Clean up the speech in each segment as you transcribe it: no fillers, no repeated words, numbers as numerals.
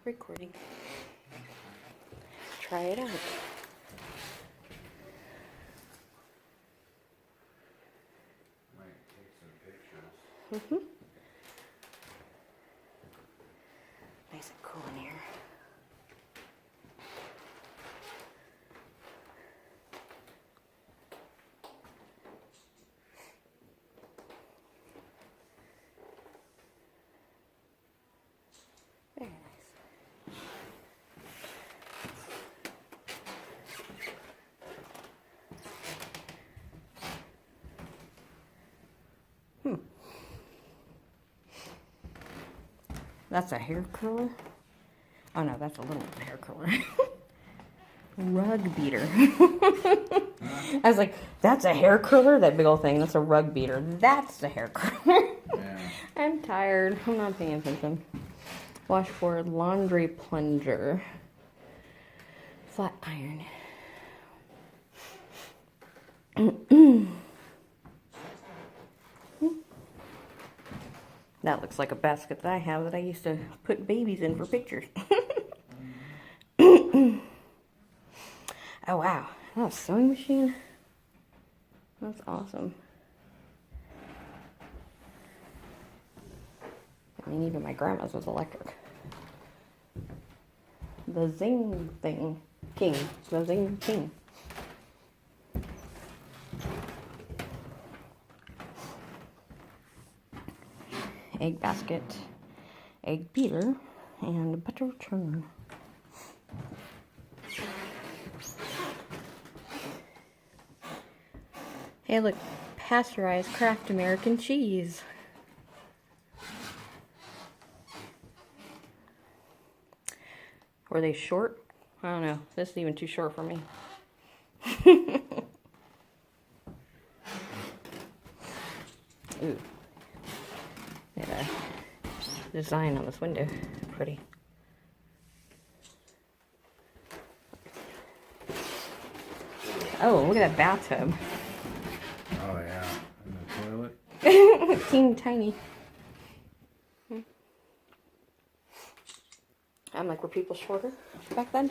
recording. Try it out. Might take some pictures. Nice and cool in here. Very nice. That's a hair curler? Oh no, that's a little hair curler. Rug beater. I was like, that's a hair curler? That big old thing. That's a rug beater. That's a hair curler. Yeah. I'm tired. I'm not paying attention. Washboard, laundry plunger. Flat iron. That looks like a basket that I have that I used to put babies in for pictures. Oh wow, that a sewing machine? That's awesome. I mean, even my grandma's was electric. The Zing thing. King. The Zing King. Egg basket, egg beater, and butter churn. Hey, look, pasteurized Kraft American cheese. Were they short? I don't know. This is even too short for me. Ooh. Got a design on this window. Pretty. Oh, look at that bathtub. Oh yeah, in the toilet. Teeny tiny. I'm like, were people shorter back then?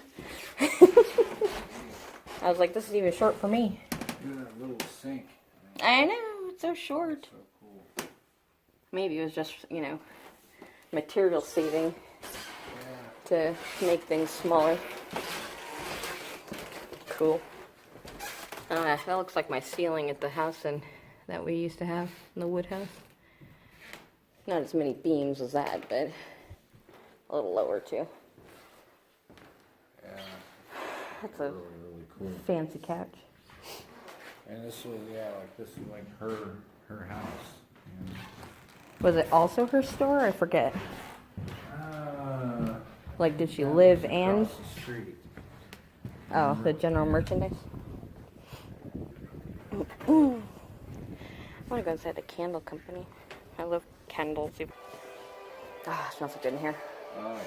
I was like, this is even short for me. Look at that little sink. I know, it's so short. So cool. Maybe it was just, you know, material saving Yeah. to make things smaller. Cool. That looks like my ceiling at the house that we used to have in the wood house. Not as many beams as that, but a little lower too. Yeah. That's a Really cool. fancy couch. And this was like this was like her house. And, Was it also her store? I forget. uh, Like, did she live and... across the street. Oh, the general merchandise? I want to go inside the candle company. I love candles. Ah, it smells so good in here. Oh.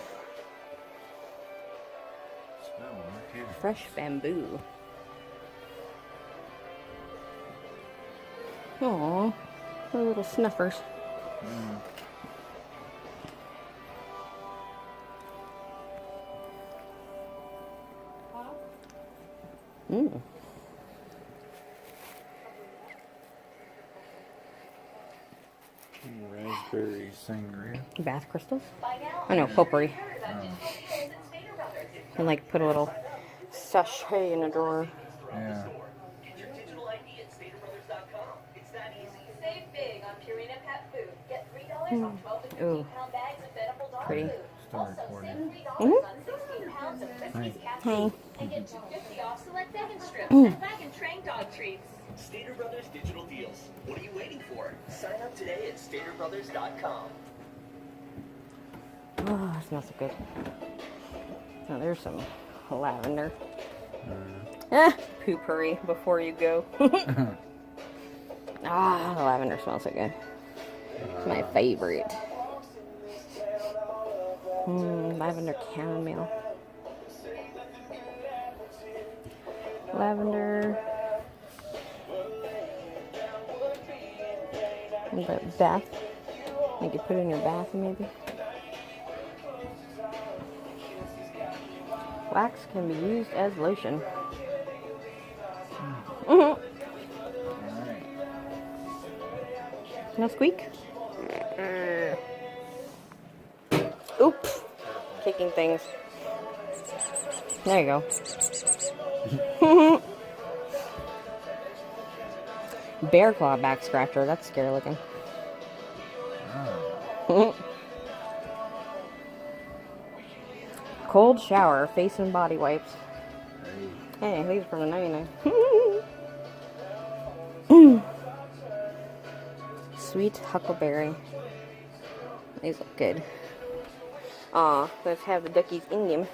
Smell okay. Fresh bamboo. Aww, the little snuffers. Mmm. Raspberry sangria. Bath crystals? Oh no, potpourri. And like put a little sachet in a drawer. Yeah. Ooh, pretty. Still recording. Hi. And get $2.50 off select bacon strips and back and train dog treats. Stater Brothers Digital Deals. What are you waiting for? Sign up today at StaterBrothers.com. Oh, it smells so good. Oh, there's some lavender. Potpourri before you go. Ah, the lavender smells so good. It's my favorite. Lavender chamomile. Lavender. And the bath. You could put it in your bath maybe. Wax can be used as lotion. Alright. No squeak? Oops. Kicking things. There you go. Bear claw back scratcher. That's scary looking. Oh. Cold shower, face and body wipes. Hey, these are from the 99. Sweet huckleberry. These look good. Aw, let's have the duckies in them.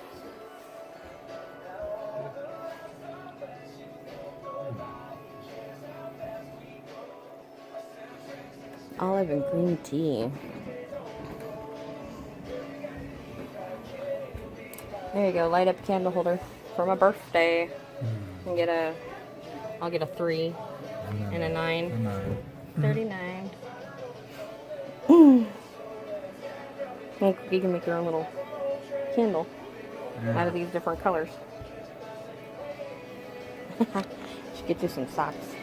Olive and green tea. There you go, light up candle holder for my birthday. And I'll get a 3 and a 9. 39. You can make your own little candle out of these different colors. Should get you some socks.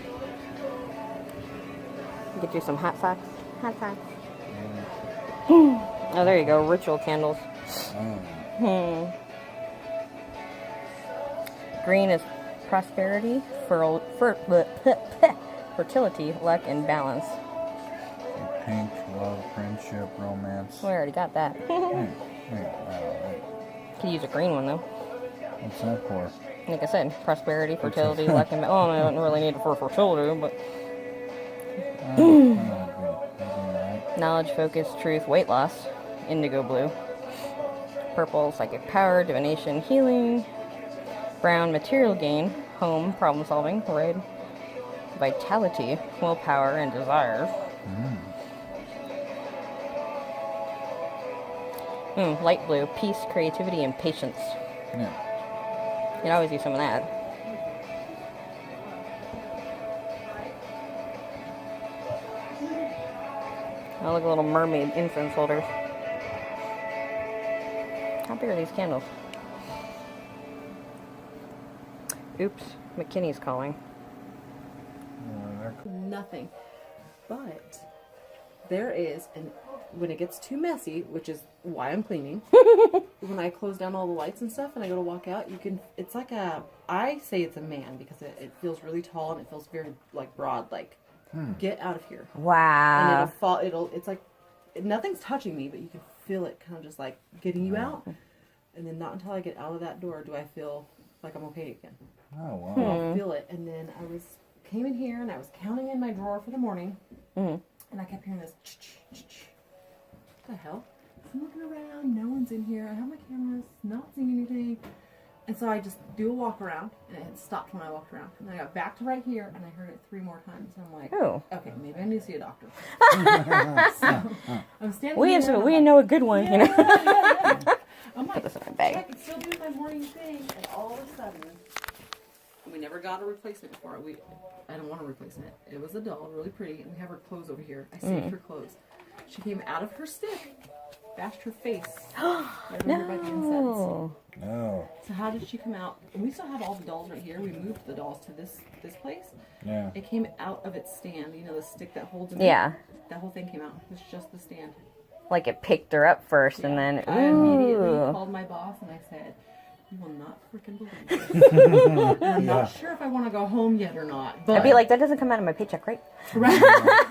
Get you some hot socks. Hot socks. Oh, there you go. Ritual candles. Green is prosperity, fertility, luck, and balance. Pink, love, friendship, romance. We already got that. Wait. Could use a green one though. What's that for? Like I said, prosperity, fertility, luck, and balance. Oh, I don't really need it for fertility, but knowledge, focus, truth, weight loss. Indigo blue. Purple, psychic power, divination, healing. Brown, material gain, home, problem solving. Red, vitality, willpower, and desires. Light blue, peace, creativity, and patience. Yeah. You can always use some of that. Oh, look, little mermaid incense holders. How big are these candles? Oops, McKinney's calling. Nothing. But there is, and when it gets too messy, which is why I'm cleaning, when I close down all the lights and stuff and I go to walk out, you can, it's like I say it's a man because it feels really tall and it feels very like broad, like get out of here. Wow. And it's like nothing's touching me, but you can feel it kind of just like getting you out. And then not until I get out of that door do I feel like I'm okay again. Oh, wow. I'll feel it. And then I came in here and I was counting in my drawer for the morning. And I kept hearing this. What the hell? I'm looking around. No one's in here. I have my cameras. Not seeing anything. And so I just do a walk around. And it had stopped when I walked around. And then I got back to right here. And I heard it 3 more times. And I'm like, oh, okay, maybe I need to see a doctor. So I'm standing we here. we know a good one, Yeah, you know. yeah. I'm Put like, this in my bag. I can still do my morning thing. And all of a sudden, we never got a replacement for it. I don't want a replacement. It was a doll, really pretty, and we have her clothes over here. I saved her clothes. She came out of her stick, bashed her face right over here by the incense. No. So how did she come out? And we still have all the dolls right here. We moved the dolls to this place. Yeah. It came out of its stand. You know, the stick that holds them. Yeah. That whole thing came out. It was just the stand. Like it picked her up first, and then I immediately ooh. called my boss and I said, "You will not freaking believe this." And I'm not sure if I want to go home yet or not. But I'd be like, that doesn't come out of my paycheck, right? right.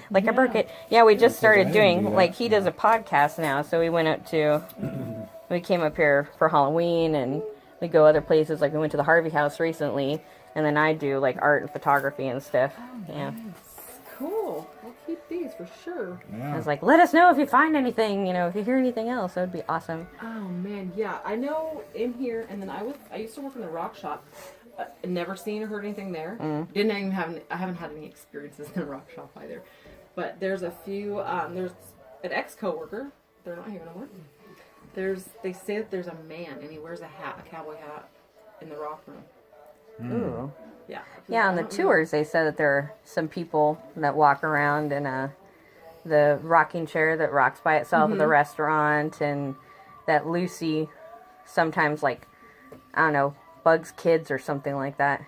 Like I broke it. Yeah, we just started I doing, do that. like, he does a podcast now, so we went up to, we came up here for Halloween, and we go other places, like we went to the Harvey House recently, and then I do, like, art and photography and stuff. Yeah. Cool. I'll keep these for sure. I was like, let us know if you find anything, you know, if you hear anything else, that would be awesome. Oh man, yeah. I know in here, and then I used to work in the rock shop. Never seen or heard anything there. Didn't even I haven't had any experiences in the rock shop either. But there's a few. There's an ex-coworker. They're not here anymore. They say that there's a man and he wears a cowboy hat, in the rock room. Ooh. Yeah. Yeah, on the tours, they said that there are some people that walk around in the rocking chair that rocks by itself at the restaurant, and that Lucy sometimes, like, I don't know, bugs kids or something like that.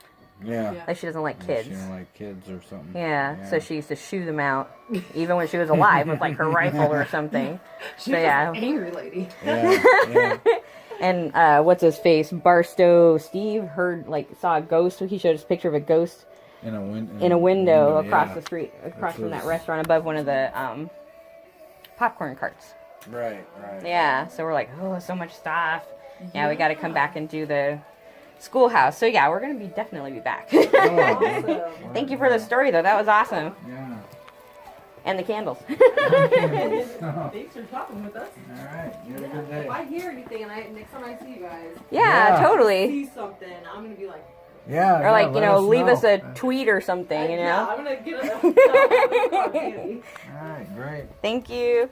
Yeah. Yeah. Like, she doesn't like She kids. don't like kids or something. Yeah, so she used to shoo them out, even when she was alive, with, like, her rifle or something. She So, was yeah. an angry lady. Yeah, yeah. And, what's his face? Barstow Steve saw a ghost. He showed us a picture of a ghost In in a window across yeah. the street, across from that was- restaurant above one of the, popcorn carts. Right, right. Yeah, so we're like, oh, so much stuff. Yeah, we got to come back and do the schoolhouse. So yeah, we're gonna definitely be back. Oh, Thank you for the story though. That was awesome. yeah. And the candles. Thanks for talking with us. All right. You have a good day. If I hear anything and next time I see you guys, Yeah, Yeah. totally. see something, I'm gonna be like, Yeah. Or like, let us leave know. us a tweet or something, you yeah, know? I'm gonna get a All right, great. Thank you.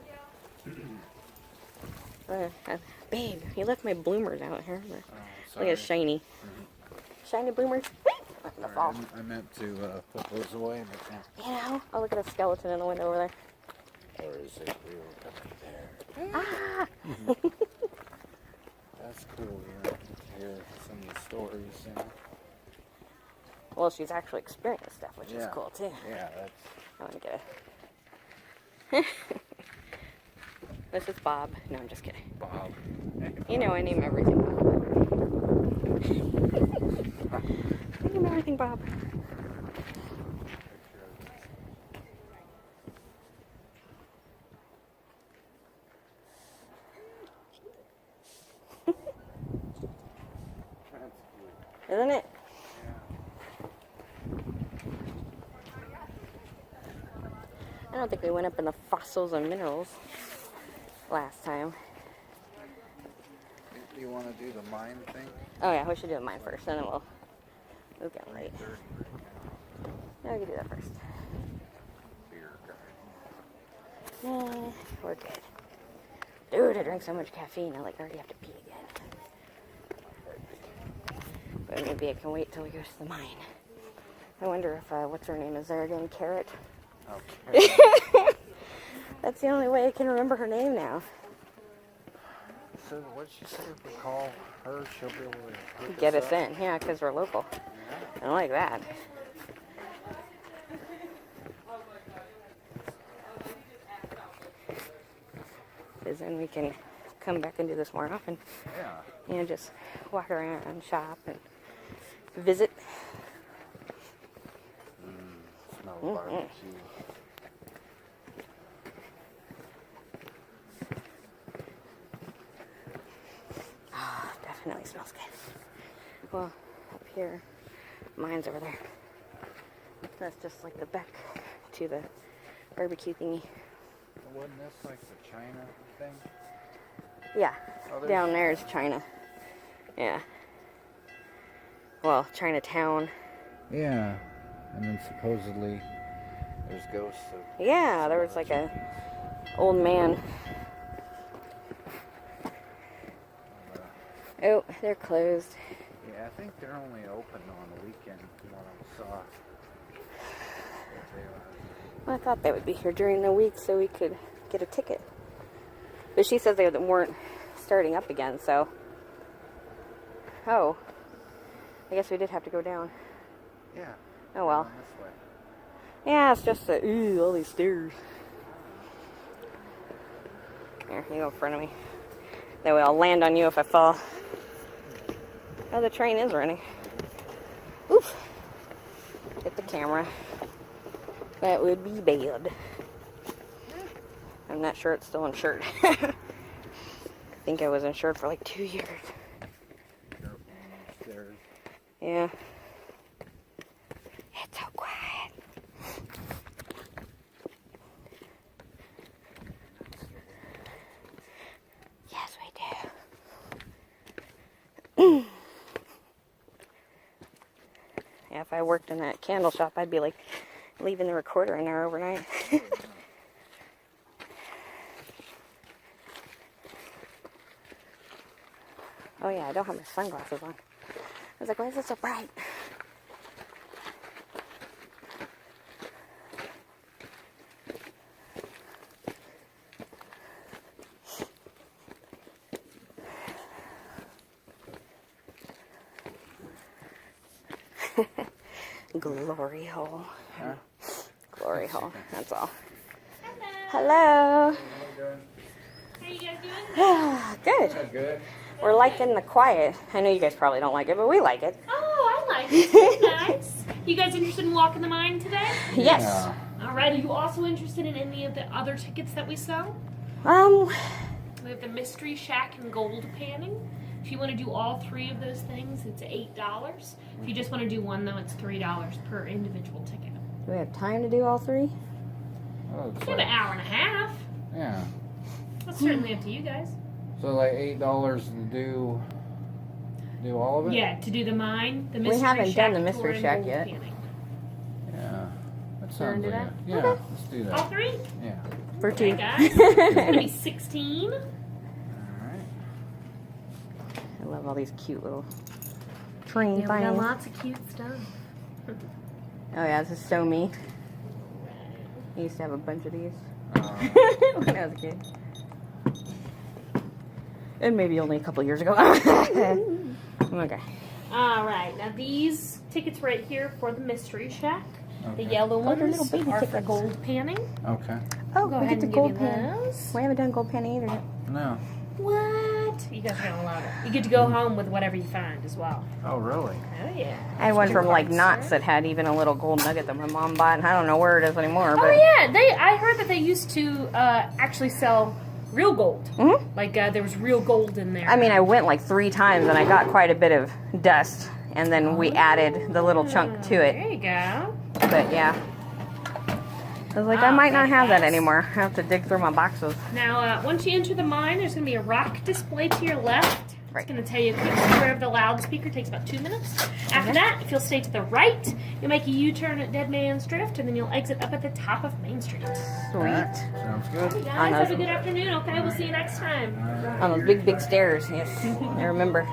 Babe, you left my bloomers out here. Look at shiny. Shiny bloomers. The fall. I meant to put those away, but You know? Oh, look at a skeleton in the window over there. where is it? We were right there. Ah! That's cool. You know, to hear some of the stories. You know? Well, she's actually experienced stuff, which is Yeah. cool too. Yeah, that's I want to get a. This is Bob. No, I'm just kidding. Bob. You know I name everything Bob. I name everything Bob. Isn't it? I don't think we went up in the fossils and minerals last time. Do you want to do the mine thing? Oh yeah, we should do mine first, and then we'll get right. Yeah, we can do that first. Beer garden. Nah, we're good. Dude, I drank so much caffeine, I already have to pee again. But maybe I can wait till we go to the mine. I wonder if, what's her name is there again? Carrot? Okay. That's the only way I can remember her name now. So what'd she say? If we call her, she'll be able to hook Get us us up? in, yeah, because we're local. I like that. Because then we can come back and do this more often. Yeah. Just walk around and shop and visit. Smell barbecue. Definitely smells good. Well, up here, mine's over there. That's just like the back to the barbecue thingy. Wasn't this like the China thing? Yeah, Oh, there's- down there is China. Yeah. Well, Chinatown. Yeah. And then supposedly there's ghosts of... Yeah, there was like a old man. Oh, they're closed. Yeah, I think they're only open on the weekend from what I saw. But they are. Well, I thought they would be here during the week so we could get a ticket. But she says they weren't starting up again, so... Oh. I guess we did have to go down. Yeah. Oh well. Down this way. Yeah, it's just all these stairs. Here, you go in front of me. That way I'll land on you if I fall. Oh, the train is running. Oof. Hit the camera. That would be bad. I'm not sure it's still insured. I think I was insured for like 2 years. Careful on the stairs. Yeah. It's so quiet. Yes, we do. Yeah, if I worked in that candle shop, I'd be like leaving the recorder in there overnight. Oh yeah, I don't have my sunglasses on. I was like, why is it so bright? Glory hole. Huh? Glory hole. That's all. Hello. How you guys doing? Good. Good. We're liking the quiet. I know you guys probably don't like it, but we like it. Oh, I like it. Nice. You guys interested in walking the mine today? Yes. Yeah. All right. Are you also interested in any of the other tickets that we sell? We have the Mystery Shack and Gold Panning. If you want to do all three of those things, it's $8. If you just want to do one, though, it's $3 per individual ticket. Do we have time to do all three? Oh, We it's have like, an hour and a half. yeah. That's certainly up to you guys. So like $8 to do all of it? Yeah, to do the mine, the We Mystery haven't done Shack the Mystery tour, and Shack Gold yet. Panning. Yeah. That Wanna sounds do like that? it. Yeah, Okay. let's do All that. three? Yeah. For Okay, two. guys. It's going to be 16. Alright. I love all these cute little train things. lots of cute stuff. Oh yeah, this is so me. I used to have a bunch of these when I was a kid. And maybe only a couple years ago. Okay. All right, now these tickets right here for the Mystery Shack. Okay. The yellow they're ones little baby are for tickets. gold panning. Okay. Oh, Go we ahead get the and gold give you pan. those. We haven't done gold pan either yet. No. What? You guys are gonna love it. You get to go home with whatever you find as well. Oh, really? Oh yeah. I had one from like Sir. Knott's that had even a little gold nugget that my mom bought, and I don't know where it is anymore. Oh But yeah, I heard that they used to actually sell real gold. Mhm. Like there was real gold in there. I mean, I went like 3 times, and I got quite a bit of dust, and then we added the little chunk to it. There you go. But yeah, I was like, I Ah, might not have that fantastic. anymore. I have to dig through my boxes. Now, once you enter the mine, there's going to be a rock display to your left. Right. It's going to tell you a quick tour of the loudspeaker. It takes about 2 minutes. After that, if you'll stay to the right, you'll make a U-turn at Dead Man's Drift, and then you'll exit up at the top of Main Street. Sweet. Sounds Hey good. guys, On have those- a good afternoon. Okay, we'll see you next time. On those big, big stairs. Yes, I remember.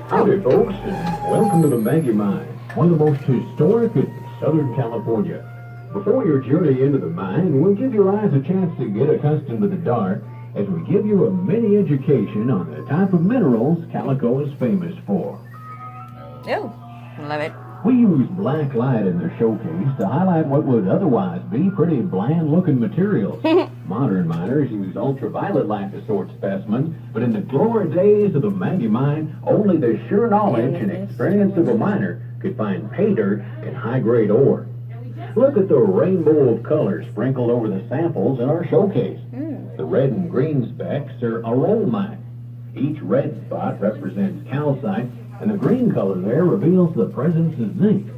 Howdy, folks, and welcome to the Maggie Mine, one of the most historic in Southern California. Before your journey into the mine, we'll give your eyes a chance to get accustomed to the dark as we give you a mini education on the type of minerals Calico is famous for. Oh, love it. We use black light in the showcase to highlight what would otherwise be pretty bland-looking materials. Modern miners use ultraviolet light to sort specimens, but in the glory days of the Maggie Mine, only the sure knowledge and experience of a miner could find pay dirt in high-grade ore. Look at the rainbow of colors sprinkled over the samples in our showcase. The red and green specks are aromite. Each red spot represents calcite, and the green color there reveals the presence of zinc.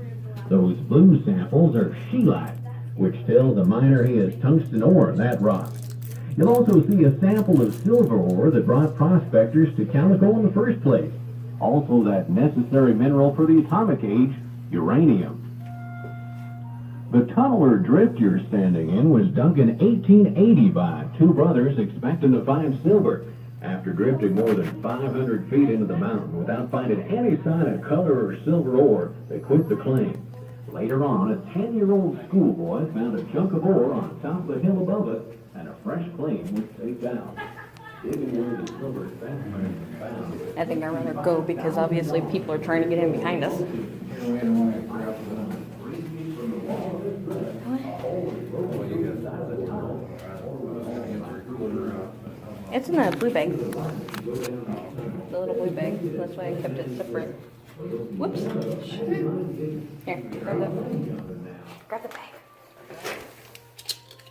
Those blue samples are scheelite, which tells the miner he has tungsten ore in that rock. You'll also see a sample of silver ore that brought prospectors to Calico in the first place. Also that necessary mineral for the atomic age, uranium. The tunnel or drift you're standing in was dug in 1880 by 2 brothers expecting to find silver. After drifting more than 500 feet into the mountain without finding any sign of color or silver ore, they quit the claim. Later on, a 10-year-old schoolboy found a chunk of ore on top of the hill above it, and a fresh claim was staked out. Digging where the silver specimen was found. I think I'd rather go because obviously people are trying to get in behind us. It's in the blue bag. The little blue bag. That's why I kept it separate. Whoops. Here, grab the bag.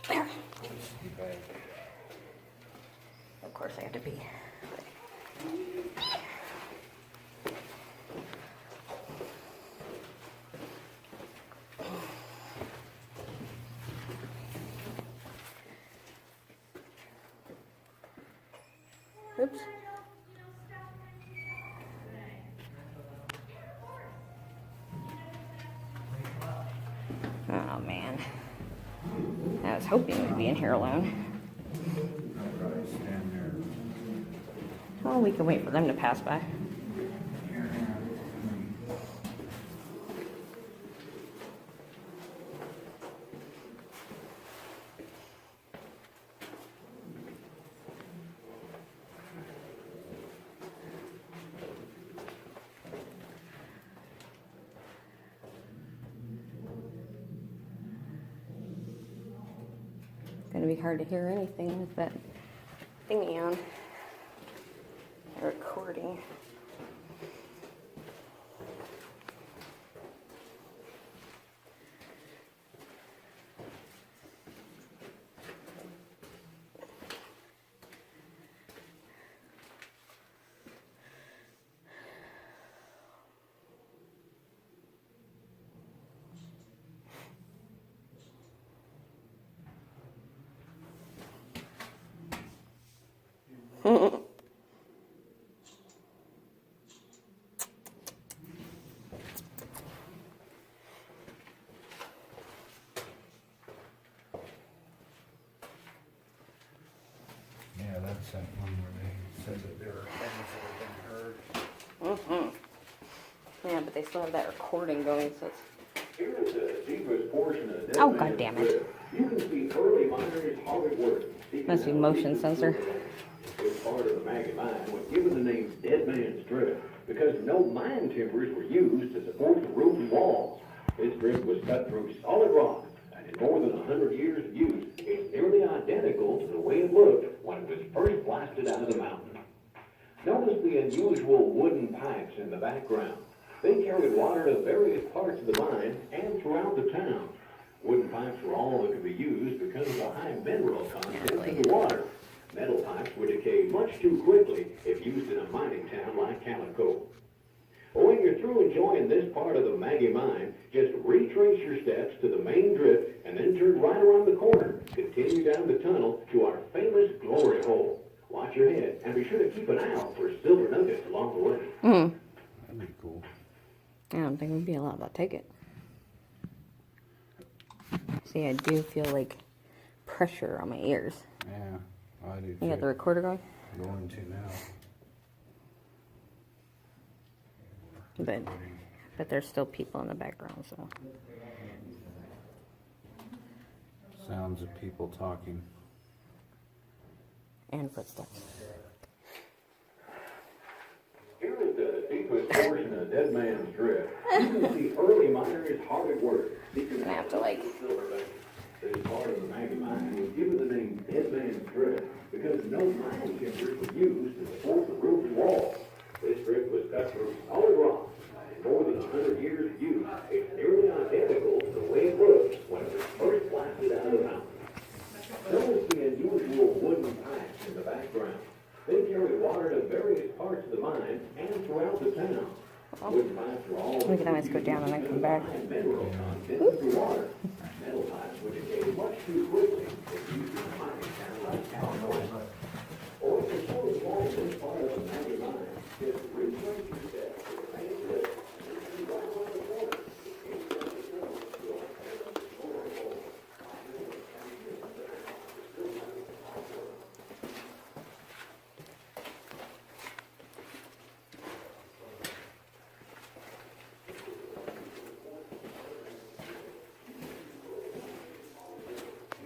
There. Of course I have to pee. Oops. Oh man. I was hoping we'd be in here alone. Oh, we can wait for them to pass by. gonna be hard to hear anything with that thingy on. Recording. Yeah, that's that one where they said that there were things that had been heard. Yeah, but they still have that recording going, so it's... Here's the deepest portion of Oh, God damn it. You can see early miners hard at work. Must be motion sensor. It's part of the Maggie mine was given the name Dead Man's Drift because no mine timbers were used to support the roof and walls. This drift was cut through solid rock, and in more than 100 years of use, it's nearly identical to the way it looked when it was first blasted out of the mountain. Notice the unusual wooden pipes in the background. They carried water to various parts of the mine and throughout the town. Wooden pipes were all that could be used because of the high mineral content in the water. Metal pipes would decay much too quickly if used in a mining town like Calico. When you're through enjoying this part of the Maggie mine, just retrace your steps to the main drift and then turn right around the corner. Continue down the tunnel to our famous glory hole. Watch your head and be sure to keep an eye out for silver nuggets along the way. That'd be cool. I don't think we'd be allowed to take it. See, I do feel like pressure on my ears. Yeah, I do You too. got the recorder going? Going to now. But there's still people in the background, so. Sounds of people talking. And footsteps. Here is the deepest portion of Dead Man's Drift. You can see early miners hard at work. I'm gonna have to like. This part of the Maggie mine was given the name Dead Man's Drift because no mine timbers were used to support the roof and walls. This drift was cut through solid rock. In more than 100 years of use, it's nearly identical to the way it looked when it was first blasted out of the mountain. Notice the unusual wooden pipes in the background. They carried water to various parts of the mine and throughout the town. Wooden pipes were all We can always go down and then come back. mineral content of the water. Metal pipes would decay much too quickly if used in a mining town like Calico. Or if you're so involved in part of the Maggie mine, just retrace your steps to the main drift and right around the corner.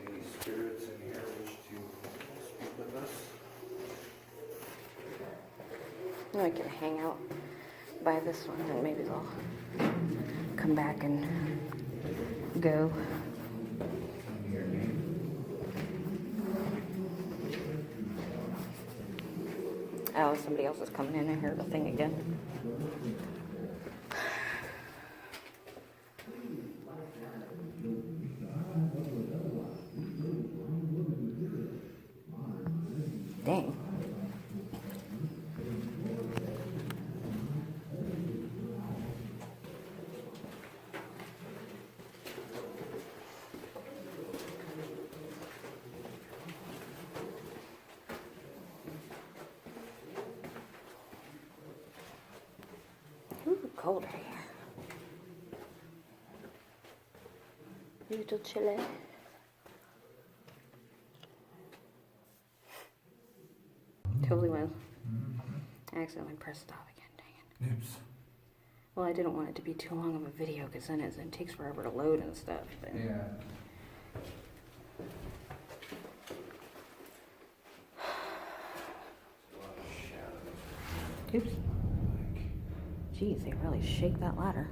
Any spirits in here wish to speak with us? I can hang out by this one and maybe they'll come back and go. Oh, somebody else is coming in. I heard the thing again. Dang. Ooh, colder here. Little chilly. Totally was. I accidentally pressed stop again, dang it. Oops. Well, I didn't want it to be too long of a video because then it takes forever to load and stuff. But Yeah. oops. Jeez, they really shake that ladder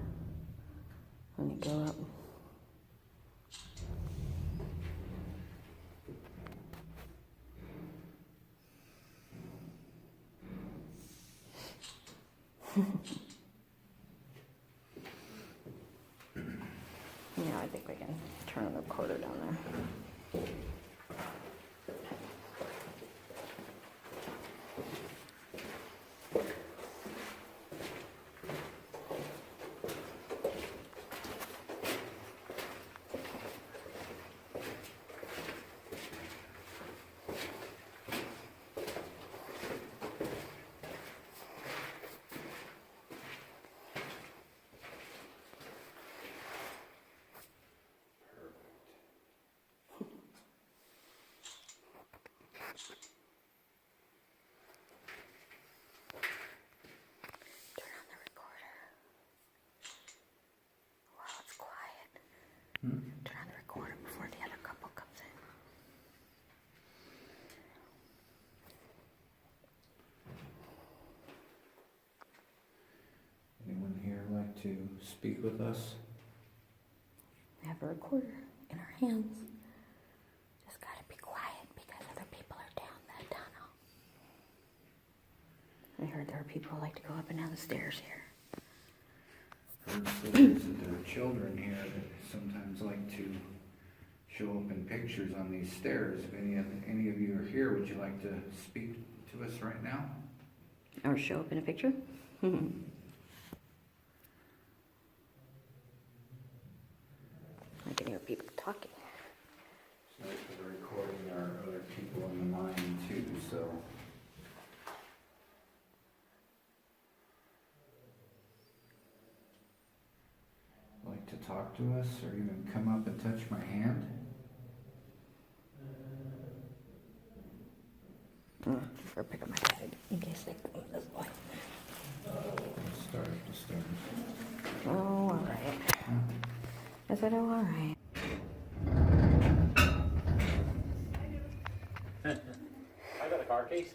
when you go up. Yeah, I think we can turn the recorder down there. Turn on the recorder. Wow, it's quiet. Turn on the recorder before the other couple comes in. Anyone here like to speak with us? We have a recorder in our hands. Just gotta be quiet because other people are down that tunnel. I heard there are people who like to go up and down the stairs here. Heard stories that there are children here that sometimes like to show up in pictures on these stairs. If any of you are here, would you like to speak to us right now? Or show up in a picture? I can hear people talking. So for the recording, there are other people in the mine too, so. Like to talk to us or even come up and touch my hand? Or pick up my bag in case they come this way. Start. Oh, alright. I said, oh, alright. I got a car keys.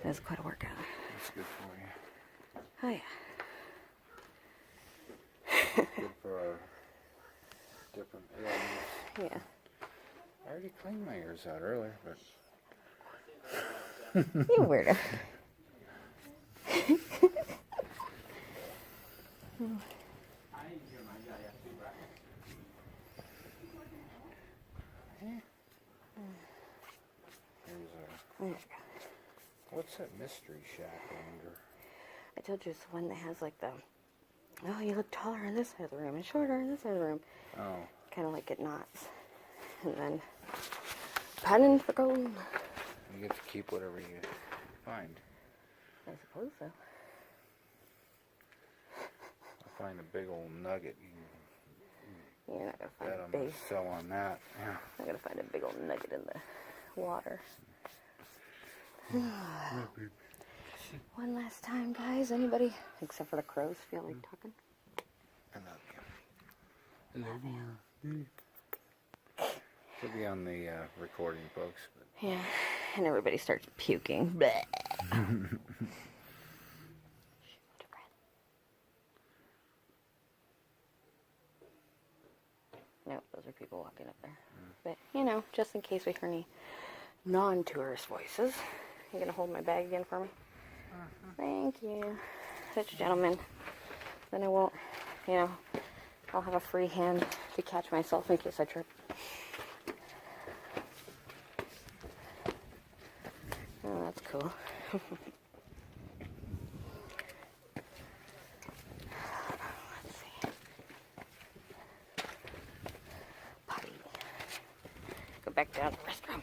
That's quite a workout. That's good for you. Oh, yeah. Good for our different ailments. Yeah. I already cleaned my ears out earlier, but You weirdo. There you go. what's that mystery shack under? I told you it's the one that has like the, oh, you look taller in this side of the room and shorter in this side of the room. Oh, Kind of like it knots. And then panning for gold. you get to keep whatever you find. I suppose so. I find a big old nugget. You're not gonna find Bet a I'm big. gonna sell on that. Yeah. I'm gonna find a big old nugget in the water. One last time, guys. Anybody, except for the crows, feel like talking? I love you. Should be on the recording, folks. But Yeah, and everybody starts puking. Bleh. Nope, those are people walking up there. But, you know, just in case we hear any non-tourist voices. You gonna hold my bag again for me? Thank you. Such a gentleman. Then I won't, you know, I'll have a free hand to catch myself in case I trip. Oh, that's cool. Let's see. Potty. Go back down to the restroom.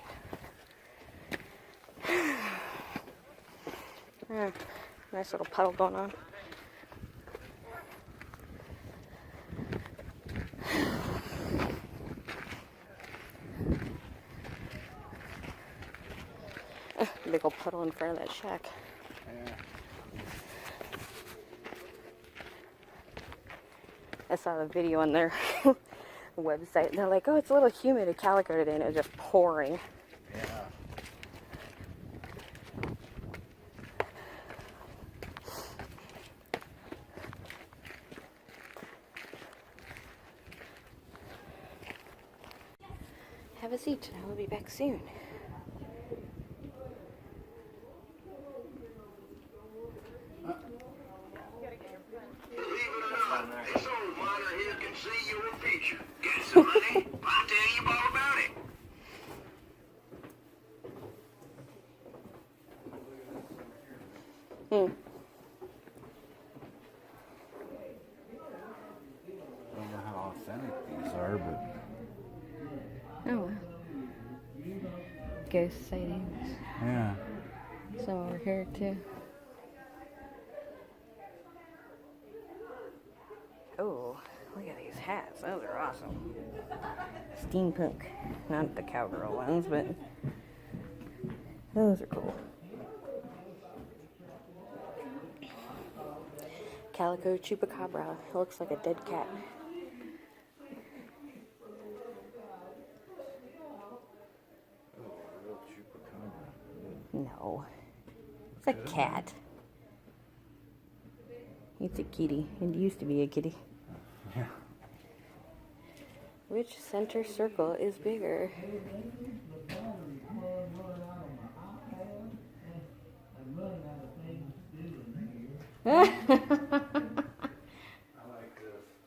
Nice little puddle going on. Big old puddle in front of that shack. yeah. I saw the video on their website. They're like, oh, it's a little humid at Calico today, and it was just pouring. Yeah. Have a seat, and I will be back soon. This old miner here can see your picture. Get some money, I'll tell you all about it. I don't know how authentic these are, but Oh, wow. Ghost sightings. yeah. Some over here, too. Oh, look at these hats. Those are awesome. Steampunk. Not the cowgirl ones, but those are cool. Calico chupacabra. It looks like a dead cat. No. It's a cat. It's a kitty. It used to be a kitty. Yeah. Which center circle is bigger?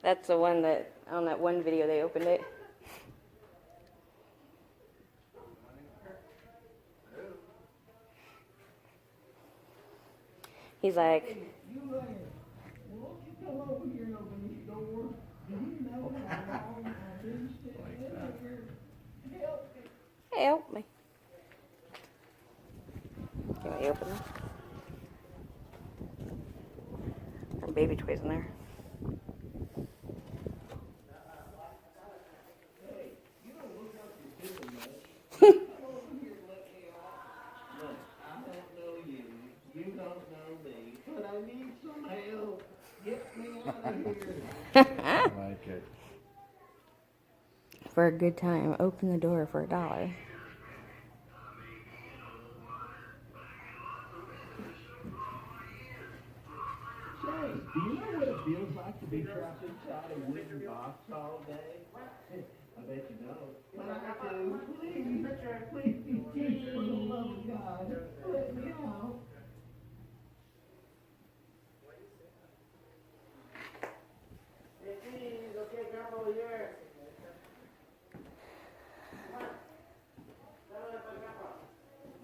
That's the one that, on that one video they opened it. He's like, hey, help me. Can we open them? There are baby toys in there. I like it. For a good time, open the door for $1. Do you know what it feels like to be trapped inside a wooden box all day? I bet you don't. But I do. Please, for the love of God, let me out.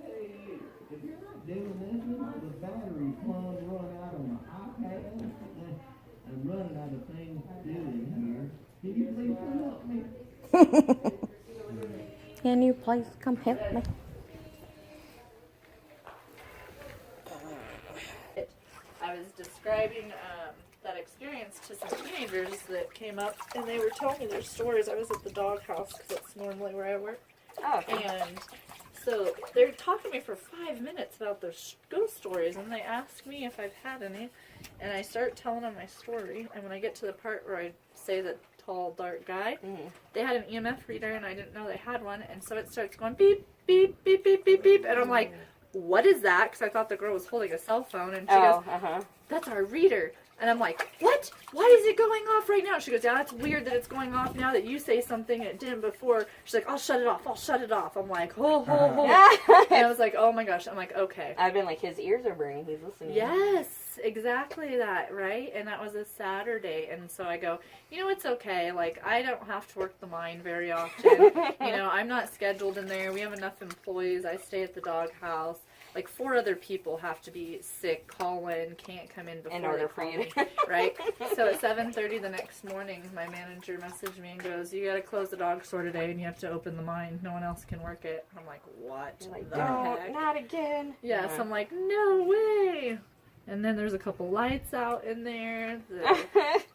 Hey, if you're not doing this, the battery plug run out on my iPad. I'm running out of things to do in here. Can you please come help me? Can you please come help me? I was describing that experience to some teenagers that came up, and they were telling me their stories. I was at the doghouse because that's normally where I work. Oh, okay. And so they're talking to me for 5 minutes about their ghost stories, and they ask me if I've had any, and I start telling them my story. And when I get to the part where I say the tall, dark guy, they had an EMF reader, and I didn't know they had one, and so it starts going beep, beep, beep, beep, beep, beep, and I'm like, what is that? Because I thought the girl was holding a cell phone, and she goes, that's our reader. And I'm like, what? Why is it going off right now? She goes, yeah, it's weird that it's going off now that you say something and it didn't before. She's like, I'll shut it off. I'll shut it off. I'm like, ho, ho, ho. And I was like, oh my gosh. I'm like, okay. I've been like, his ears are burning. He's listening. Yes, exactly that, right? And that was a Saturday. And so I go, you know, it's okay. Like, I don't have to work the mine very often. You know, I'm not scheduled in there. We have enough employees. I stay at the doghouse. Like 4 other people have to be sick, call in, can't come in before in order they for call you me, right? So at 7:30 the next morning, my manager messaged me and goes, "You got to close the dog store today, and you have to open the mine. No one else can work it." I'm like, "What? Like, the no, heck?" not again. Yes, I'm like, "No way!" And then there's a couple lights out in there.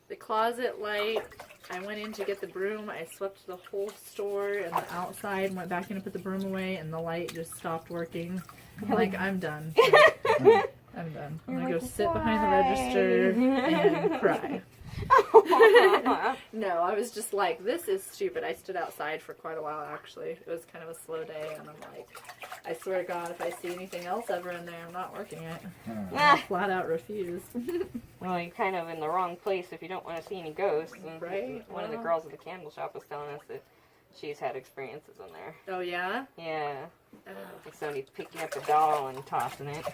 The closet light. I went in to get the broom. I swept the whole store and the outside. Went back in to put the broom away, and the light just stopped working. I'm like, I'm done. I'm done. You're I'm gonna like, go sit behind the register and cry. No, I was just like, this is stupid. I stood outside for quite a while, actually. It was kind of a slow day, and I'm like, I swear to God, if I see anything else ever in there, I'm not working it. I flat out refuse. Well, you're kind of in the wrong place if you don't want to see any ghosts. And Right? One of the girls at the candle shop was telling us that she's had experiences in there. Oh, yeah? Yeah. Like somebody picking up a doll and tossing it.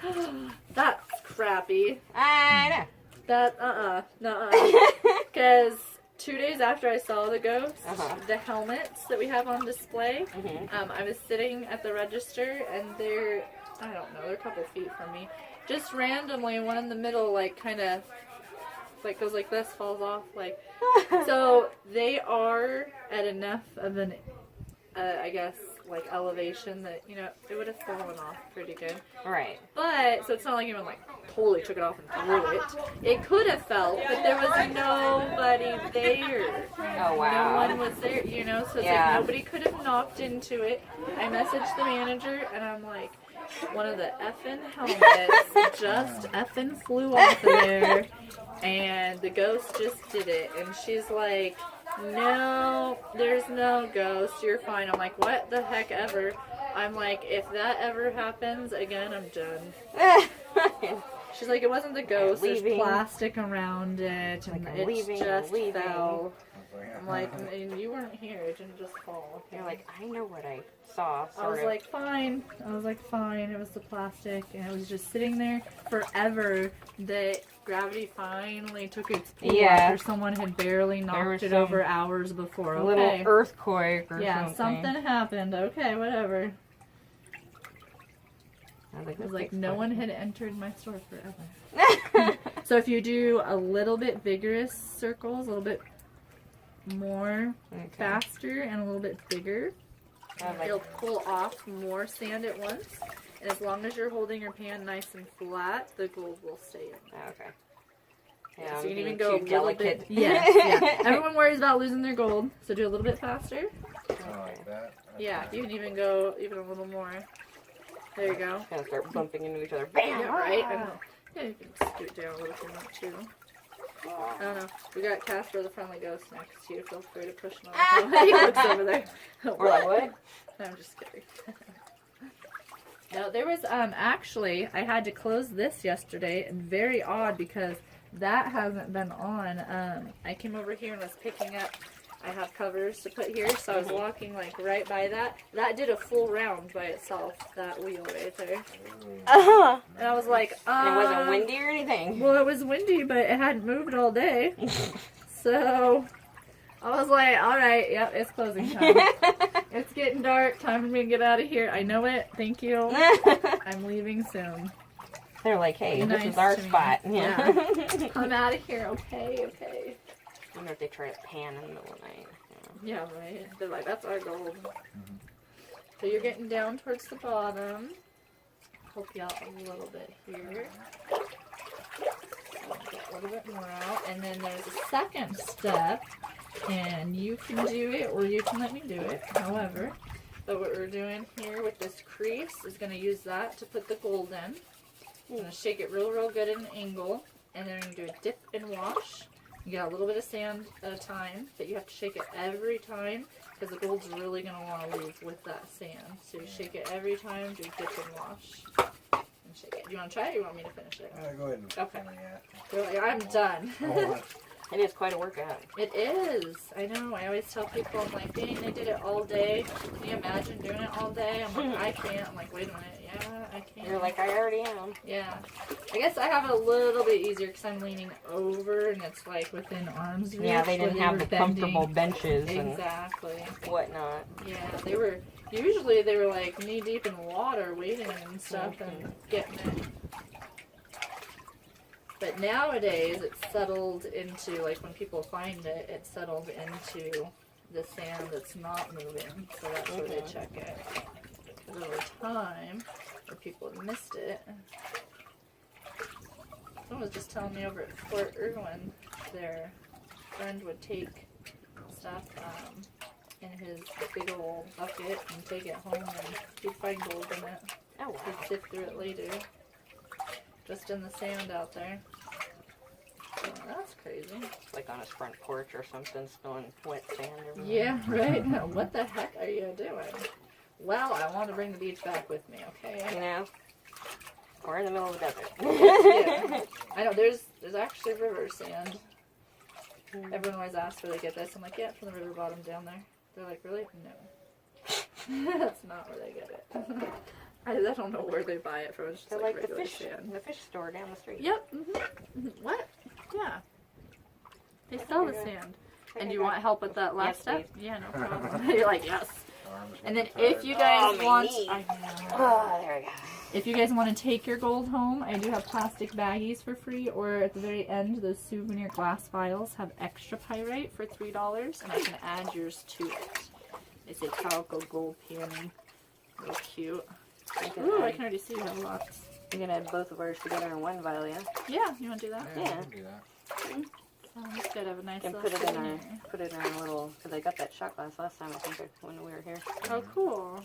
That's crappy. I know. That, Because 2 days after I saw the ghost, the helmets that we have on display, I was sitting at the register, and they're, I don't know, they're a couple feet from me. Just randomly, one in the middle, like, kind of, like, goes like this, falls off, like. So, they are at enough of an, I guess, like, elevation that, you know, it would have fallen off pretty good. Right. But, so it's not like even, like, totally took it off and threw it. It could have fell, but there was nobody there. Oh, wow. No one was there, you know, so it's like nobody could have knocked into it. I messaged the manager, and I'm like, one of the effing helmets just effing flew off of there, and the ghost just did it. And she's like, no, there's no ghost, you're fine. I'm like, what the heck ever? I'm like, if that ever happens again, I'm done. She's like, it wasn't the ghost, there's plastic around it, and Like, it just fell. I'm like, you weren't here, it didn't just fall. You're like, I know what I saw. I was like, fine. I was like, fine. It was the plastic, and it was just sitting there forever. That gravity finally took its pull after someone had barely knocked it over hours before. A little earthquake or something. Something happened. Okay, whatever. It was like no one had entered my store forever. So if you do a little bit vigorous circles, a little bit more faster, and a little bit bigger, it'll pull off more sand at once. And as long as you're holding your pan nice and flat, the gold will stay in. Okay. Yeah, so you can even go a little bit. Yeah. Everyone worries about losing their gold, so do a little bit faster. Like that. Yeah, you can even go even a little more. There you go. Kind of start bumping into each other. Bam! Yeah, right? I know. Yeah, you can scoot down a little if you want to. I don't know. We got Casper the Friendly Ghost next to you. Feel free to push him on. He looks over there. We're like, what? I'm just kidding. No, there was, actually, I had to close this yesterday, and very odd because that hasn't been on. I came over here and was picking up, I have covers to put here, so I was walking, like, right by that. That did a full round by itself, that wheel right there. And I was like, And it wasn't windy or anything? Well, it was windy, but it hadn't moved all day. So, I was like, alright, yep, it's closing time. It's getting dark, time for me to get out of here. I know it, thank you. I'm leaving soon. They're like, hey, Be this nice is our to me. spot. Yeah. I'm out of here, okay. I wonder if they try to pan in the middle of the night. Yeah, right. They're like, that's our gold. So you're getting down towards the bottom. Help you out a little bit here. Get a little bit more out. And then there's a second step. And you can do it, or you can let me do it. However, so what we're doing here with this crease is going to use that to put the gold in. I'm going to shake it real good at an angle. And then we're going to do a dip and wash. You get a little bit of sand at a time, but you have to shake it every time because the gold's really going to want to leave with that sand. So you shake it every time, do dip and wash. And shake it. Do you want to try it or do you want me to finish it? Go ahead and okay. You're like, I'm done. It is quite a workout. It is. I know. I always tell people, I'm like, dang, they did it all day. Can you imagine doing it all day? I'm like, I can't. I'm like, wait a minute. Yeah, I can't. You're like, I already am. Yeah. I guess I have it a little bit easier because I'm leaning over and it's like within arm's reach. Yeah, they didn't have the bending. comfortable benches Exactly. and whatnot. Yeah, they were like knee deep in water waiting and stuff and getting it. But nowadays, it's settled into, like, when people find it, it's settled into the sand that's not moving. So that's where they check it. Because over time, where people have missed it, someone was just telling me over at Fort Irwin, their friend would take stuff in his big old bucket and take it home, and he'd find gold in it. Oh, wow. He'd sift through it later. just in the sand out there. Oh, that's crazy. Like on his front porch or something, spilling wet sand everywhere. Yeah, right. What the heck are you doing? Well, I want to bring the beach back with me, okay? You know? We're in the middle of the desert. Yeah. I know, there's actually river sand. Everyone always asks where they get this. I'm like, yeah, from the river bottom down there. They're like, really? No. That's not where they get it. I don't know where they buy it from. It's just They're like like the regular fish, sand. the fish store down the street. Yep. What? Yeah. They sell the sand. And you want help with that last step? Yeah, no problem. You're like, yes. And then if you guys want, I know. Oh, there we go. If you guys want to take your gold home, I do have plastic baggies for free, or at the very end, those souvenir glass vials have extra pyrite for $3, and I can add yours to it. They say Calico gold peony. Real cute. Ooh, I can already see you have lots. You can add both of ours together in one vial, yeah? Yeah, you want to do that? Yeah. we can do that. Sounds good. Have a nice And little put it in our little, because I got that shot glass last time, I think, when we were here. Oh, cool.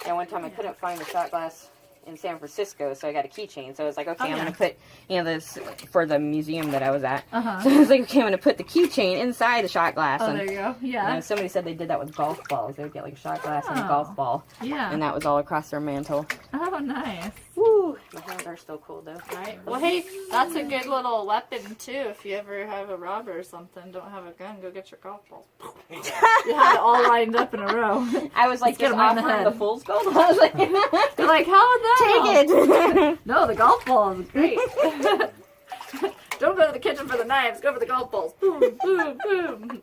Yeah, one time I couldn't find the shot glass in San Francisco, so I got a keychain. So I was like, okay, Oh, I'm yeah. going to put, this for the museum that I was at. Uh-huh. So I was like, okay, I'm going to put the keychain inside the shot glass. Oh, and, there you go. Yeah. somebody said they did that with golf balls. They would get like a shot glass and a Oh. golf ball. Yeah. And that was all across their mantle. Oh, nice. Woo! My hands are still cold, though. Right. Well, hey, that's a good little weapon, too. If you ever have a robber or something, don't have a gun, go get your golf balls. You have it all lined up in a row. I was like, Let's get just 'em right in the offering head. the fool's gold. I was like, You're like, how would that take help? it! No, the golf ball is great. Don't go to the kitchen for the knives. Go for the golf balls. Boom, boom, boom.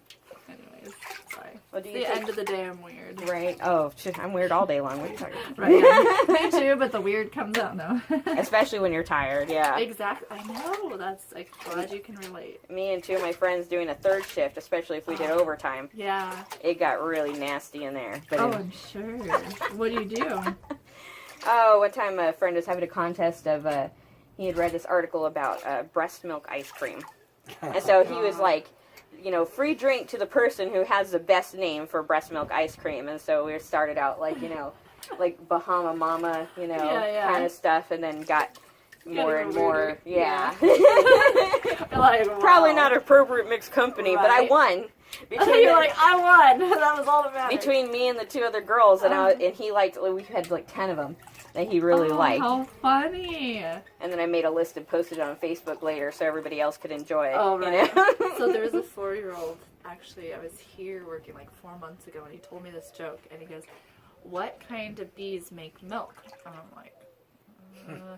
Anyways, sorry. Well, do It's you the take- end of the day, I'm weird. Right. Oh, shit, I'm weird all day long. What are you talking about? Right. Me too, but the weird comes out now. Especially when you're tired, yeah. Exactly. I know. That's. I'm glad you can relate. Me and two of my friends doing a third shift, especially if we did overtime, Yeah. it got really nasty in there. But Oh, I'm sure. What do you do? one time a friend was having a contest of, he had read this article about breast milk ice cream. And so he was like, free drink to the person who has the best name for breast milk ice cream. And so we started out like, like Bahama Mama, Yeah. kind of stuff, and then got more and more, yeah. Like, wow. Probably not appropriate mixed company, but I Right. won. You're like, I won. That was all that mattered. Between me and the two other girls, and he liked, we had like 10 of them that he really liked. How funny. And then I made a list and posted it on Facebook later so everybody else could enjoy it. Oh, right. You know? So there was a 4-year-old, actually, I was here working like 4 months ago, and he told me this joke, and he goes, what kind of bees make milk? And I'm like,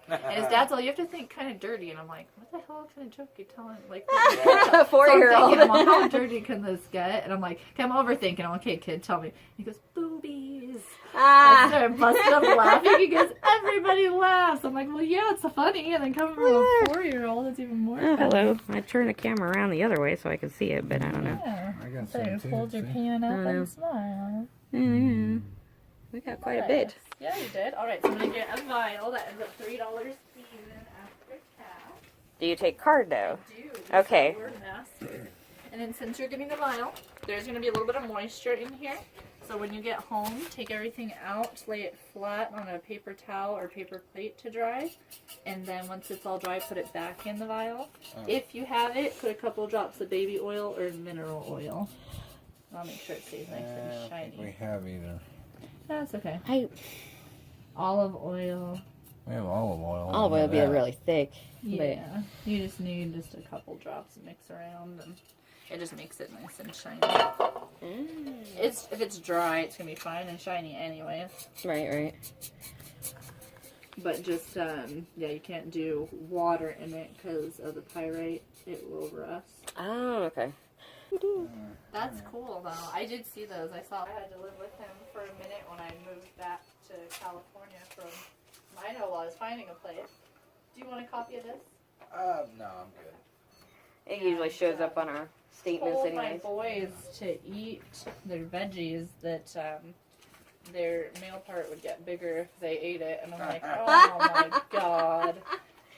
and his dad's all, you have to think kind of dirty, and I'm like, what the hell kind of joke are you telling? Like, A 4-year-old. So I'm thinking, how dirty can this get? And I'm like, okay, I'm overthinking. I'm like, okay, kid, tell me. And he goes, boobies. I started busting up laughing. He goes, everybody laughs. I'm like, well, yeah, it's funny. And then coming from a 4-year-old, it's even more funny. Hello. I turned the camera around the other way so I could see it, but I don't know. Yeah. I got So you some hold too. your see? pan up I know. and smile. Mm-hmm. We got quite a bit. Yeah, you did. All right, so I'm going to get a vial that ends up $3 even after tax. Do you take card, though? Do. Okay. Word master. And then since you're getting the vial, there's going to be a little bit of moisture in here. So when you get home, take everything out, lay it flat on a paper towel or paper plate to dry. And then once it's all dry, put it back in the vial. If you have it, put a couple drops of baby oil or mineral oil. I'll make sure it stays nice and I don't think we shiny. have either. That's okay. I Olive oil. We have olive oil. olive oil would be really thick. Yeah. You just need just a couple drops to mix around, and it just makes it nice and shiny. If it's dry, it's gonna be fine and shiny anyways. Right. But just yeah, you can't do water in it because of the pyrite. It will rust. Oh, okay. That's cool though. I did see those. I had to live with him for a minute when I moved back to California from Mino while I was finding a place. Do you want a copy of this? No, I'm good. It usually shows up on our statements Told my anyways. boys to eat their veggies that their male part would get bigger if they ate it, and I'm like, oh my god.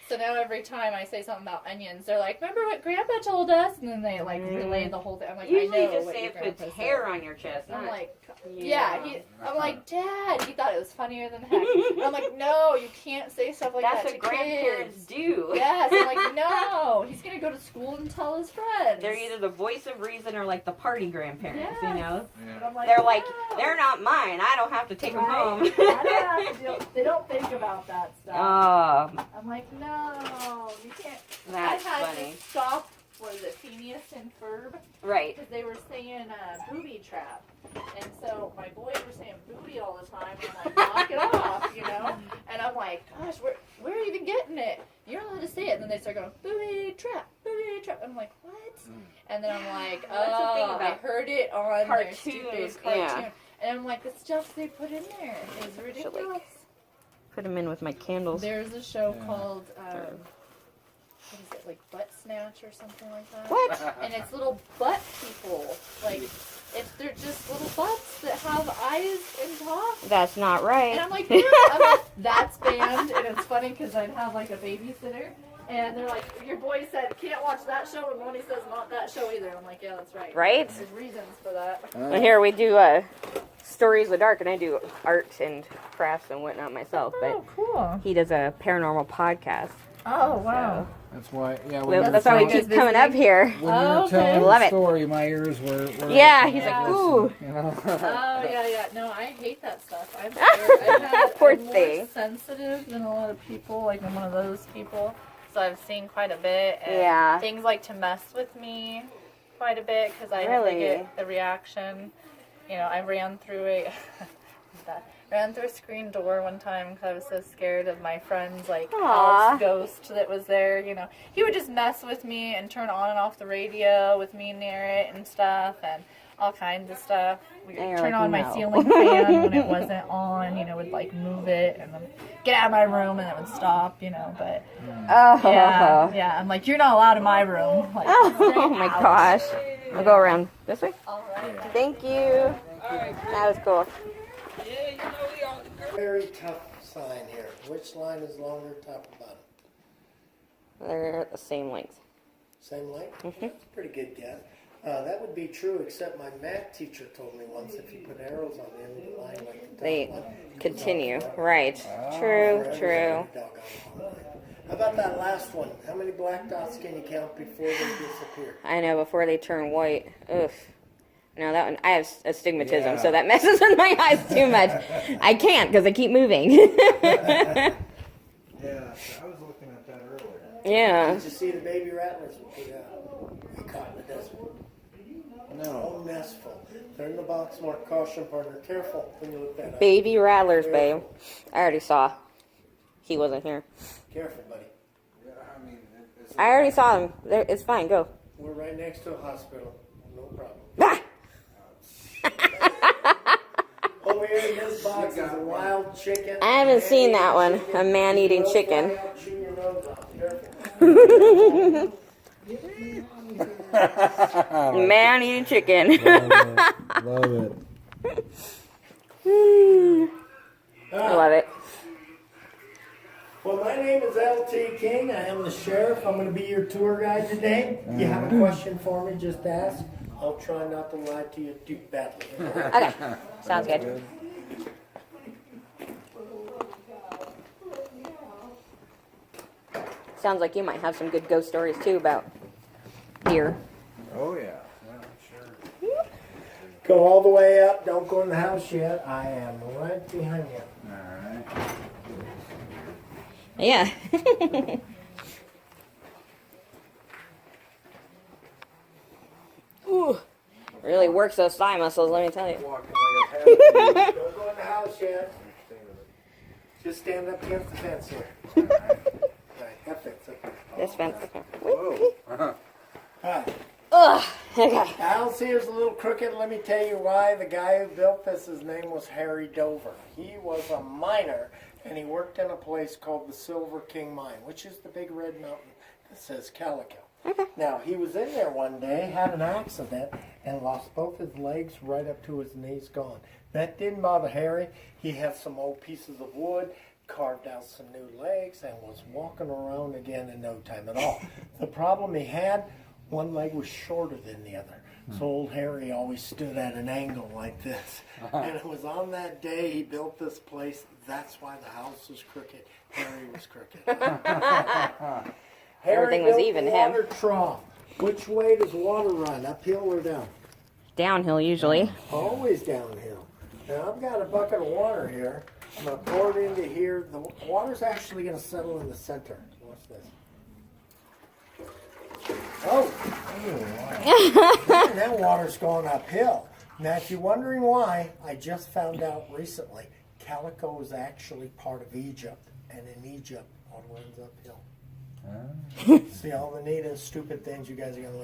So now every time I say something about onions, they're like, "Remember what Grandpa told us?" And then they like relay the whole thing. I'm like, Usually I know just what say your it puts grandpa hair said. on your chest. I'm not- like, I'm like, Dad, he thought it was funnier than heck. And I'm like, no, you can't say stuff like That's that what to grandparents kids. do. Yes, I'm like, no, he's gonna go to school and tell his friends. They're either the voice of reason or like the party grandparents, you know? And I'm like, They're like, no. they're not mine. I don't have to take them home. I don't have to deal. They don't think about that stuff. Oh, I'm like, no, you can't. that's I had funny. to stop. What is it, Phineas and Ferb? Right. Because they were saying booby trap. And so my boys were saying booty all the time. And I'm like, knock it off, you know? And I'm like, gosh, where are you even getting it? You're not allowed to say it. And then they start going, booby trap, booby trap. I'm like, what? And then I'm like, That's the thing I about heard it on their cartoons, stupid yeah. cartoon. And I'm like, the stuff they put in there is ridiculous. Put them in with my candles. There's a show called, what is it, like Butt Snatch or something like that? What? And it's little butt people. Like, they're just little butts that have eyes and talk. That's not right. And I'm like, yeah. I'm like, that's banned. And it's funny because I'd have like a babysitter. And they're like, your boy said, can't watch that show. And Moni says, not that show either. I'm like, yeah, that's right. Right? There's reasons for that. And here we do Stories of the Dark, and I do art and crafts and whatnot myself. But cool. he does a paranormal podcast. Oh, wow. That's why, yeah. That's why we keep coming up here. When you were telling Love the it. story, my ears were Yeah, he's like, ooh. You know? Oh, yeah. No, I hate that stuff. I'm scared. Poor I'm more thing. sensitive than a lot of people. Like, I'm one of those people. So I've seen quite a bit. And Yeah. things like to mess with me quite a bit because I Really? get a reaction. You know, I ran through a screen door one time because I was so scared of my friend's like Aw. house ghost that was there. You know, he would just mess with me and turn on and off the radio with me near it and stuff and all kinds of stuff. We And you're turn like, on my no. ceiling fan when it wasn't on. You know, would like move it and then get out of my room and it would stop. You know, but Oh. yeah. I'm like, you're not allowed in my room. Like, Oh stay my out. gosh. We'll go around this way. All right. Thank you. That was cool. Very tough sign here. Which line is longer, top or bottom? They're the same length. Same length? Mhm. That's a pretty good guess. That would be true, except my math teacher told me once if you put arrows on the end of the line like the top They one, continue. Right. True, forever, true. doggone line. How about that last one? How many black dots can you count before they disappear? I know, before they turn white. Oof. No, that one, I have astigmatism, Yeah. so that messes with my eyes too much. I can't because I keep moving. Yeah, I was looking at that earlier. Yeah. Did you see the baby rattlers we caught in the desert? No. All nestful. They're in the box marked caution partner. Careful when you look that up. Baby rattlers, babe. I already saw. He wasn't here. Careful, buddy. Yeah, I mean, it's I already saw him. There, it's fine. Go. We're right next to a hospital. No problem. Ah! Over here in this box is a wild chicken. I haven't seen that one. A man-eating Don't chicken. fly out, chew your nose off. Careful. Man-eating chicken. Love it. I love it. Well, my name is L.T. King. I am the sheriff. I'm going to be your tour guide today. You have a question for me, just ask. I'll try not to lie to you too badly. Okay. Sounds good. Sounds like you might have some good ghost stories too about deer. Oh, yeah. Go all the way up. Don't go in the house yet. I am right behind you. All right. Yeah. Ooh. Really works those thigh muscles, let me tell you. Walking like a head. Don't go in the house yet. Just stand up against the fence here. Right, that fence. Okay. This fence. Okay. Whoa. All right. Ugh. Okay. Al's here's a little crooked. Let me tell you why. The guy who built this, his name was Harry Dover. He was a miner, and he worked in a place called the Silver King Mine, which is the big red mountain that says Calico. Okay. Now, he was in there one day, had an accident, and lost both his legs right up to his knees gone. That didn't bother Harry. He had some old pieces of wood, carved out some new legs, and was walking around again in no time at all. The problem he had, one leg was shorter than the other. So old Harry always stood at an angle like this. And it was on that day he built this place. That's why the house was crooked. Harry was crooked. Everything was even to him. Water trough. Which way does water run? Uphill or down? Downhill usually. Always downhill. Now I've got a bucket of water here. I'm going to pour it into here. The water's actually going to settle in the center. Watch this. Oh! Man, that water's going uphill. Now, if you're wondering why, I just found out recently, Calico is actually part of Egypt. And in Egypt, water runs uphill. See all the neat and stupid things you guys are going to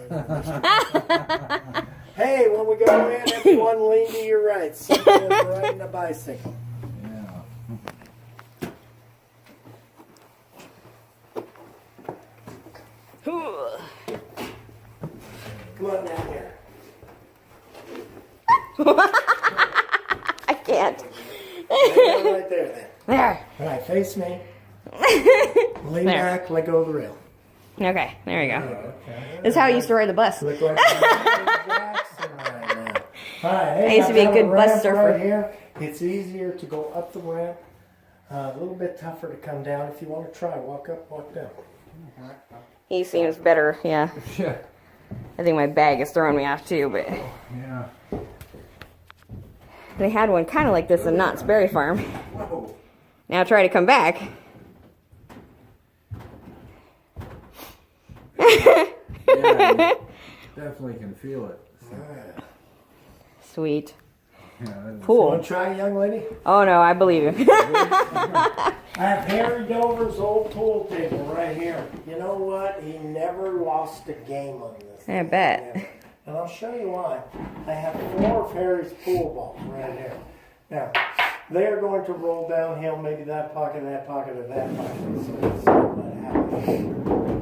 learn. Hey, when we go in, everyone lean to your right. Someone is riding a bicycle. Come on down here. I can't. Right there, then. There. All right, face me. Lean back, let go of the rail. Okay, there we go. Okay. This is how I used to ride the bus. Look like Jackson right now. All right, hey, I used to be a good bus surfer. Right here. It's easier to go up the ramp. A little bit tougher to come down. If you want to try, walk up, walk down. He seems better, yeah. Yeah. I think my bag is throwing me off too, but Yeah. they had one kind of like this in Knott's Berry Farm. Whoa. Now try to come back. Yeah, definitely can feel it. Sweet. Yeah, You Pool. want to try, young lady? Oh no, I believe him. I have Harry Dover's old pool table right here. You know what? He never lost a game on this. I bet. Never. And I'll show you why. I have 4 of Harry's pool balls right here. Now, they're going to roll downhill, maybe that pocket, or that pocket. So let's see what happens.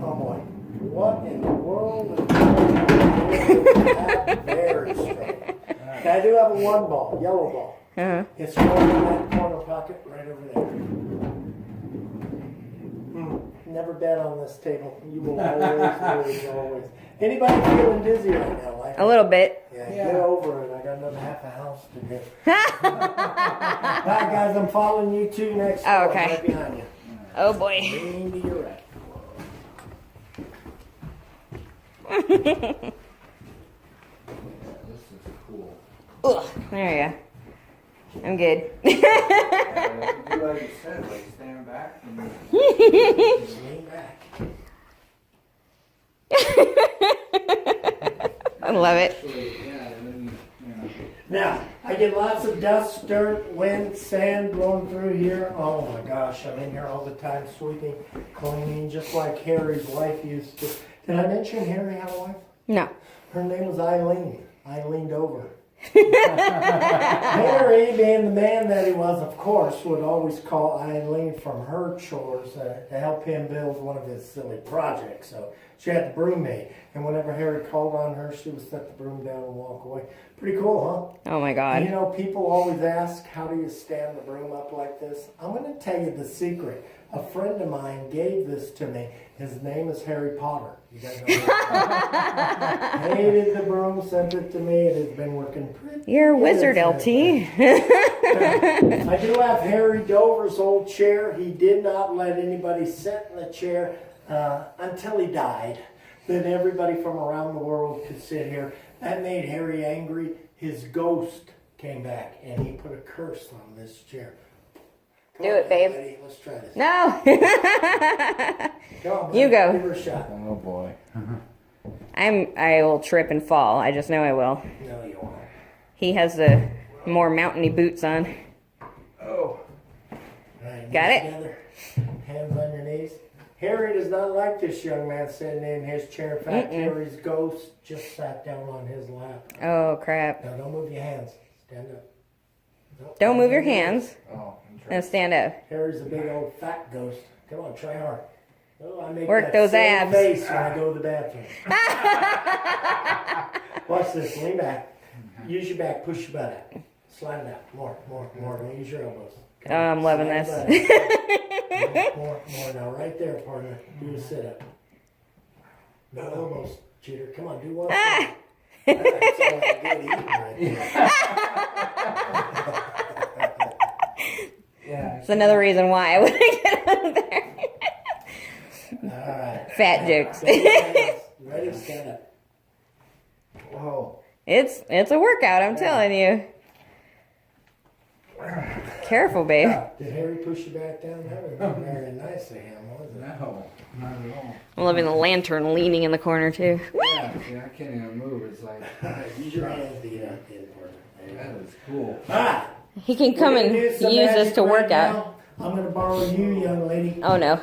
Oh boy. What in the world is that? Very straight. Now, I do have a 1 ball, yellow ball. Uh-huh. It's going in that corner pocket right over there. Never bet on this table. You will always. Anybody feeling dizzy right now? Like A little bit. Yeah, get over it. I got another half a house to do. All right, guys, I'm following you 2 next door. Oh, okay. Right behind you. Oh boy. Lean to your right. This is cool. Ugh, there you go. I'm good. Do like you said, like stand back and Lean back. I love it. yeah, and then Now, I get lots of dust, dirt, wind, sand blowing through here. Oh my gosh, I'm in here all the time sweeping, cleaning, just like Harry's wife used to. Did I mention Harry had a wife? No. Her name was Eileen. Eileen Dover. Harry, being the man that he was, of course, would always call Eileen from her chores to help him build one of his silly projects. So she had the broom made. And whenever Harry called on her, she would set the broom down and walk away. Pretty cool, huh? Oh my God. You know, people always ask, how do you stand the broom up like this? I'm going to tell you the secret. A friend of mine gave this to me. His name is Harry Potter. You guys know that? Hated the broom, sent it to me. It has been working pretty You're a good wizard, since LT. then. I do have Harry Dover's old chair. He did not let anybody sit in the chair until he died. Then everybody from around the world could sit here. That made Harry angry. His ghost came back and he put a curse on this chair. Come Do on, it, babe. everybody. Let's try this. No. Come on, You go. Give her a shot. oh boy. I will trip and fall. I just know I will. No, you won't. He has the more mountainy boots on. Oh. All right, Got knees it? together. Hands on your knees. Harry does not like this young man sitting in his chair. In fact, Harry's ghost just sat down on his lap. Oh crap. Now, don't move your hands. Stand up. Nope. Don't move your hands. Oh. And stand up. Harry's a big old fat ghost. Come on, try hard. Oh, I make Work that those same abs. face when I go to the bathroom. Watch this. Lean back. Use your back. Push your butt out. Slide it out. More. Don't use your elbows. Oh, I'm loving this. More now, right there, partner. Do a sit up. No elbows, cheater. Come on, do one. That's all I good eating right there. It's another reason why I wouldn't get out there. All right. Fat jokes. Ready, stand up. Whoa. It's a workout, I'm telling you. Careful, babe. Did Harry push you back down? That would have been very nice of him, wasn't it? No, not at all. I'm loving the lantern leaning in the corner, too. Yeah, see, I can't even move. It's like, Use your hands to get out there, partner. that is cool. Alright. He can come and use this to work out. I'm going to borrow you, young lady. Oh, no.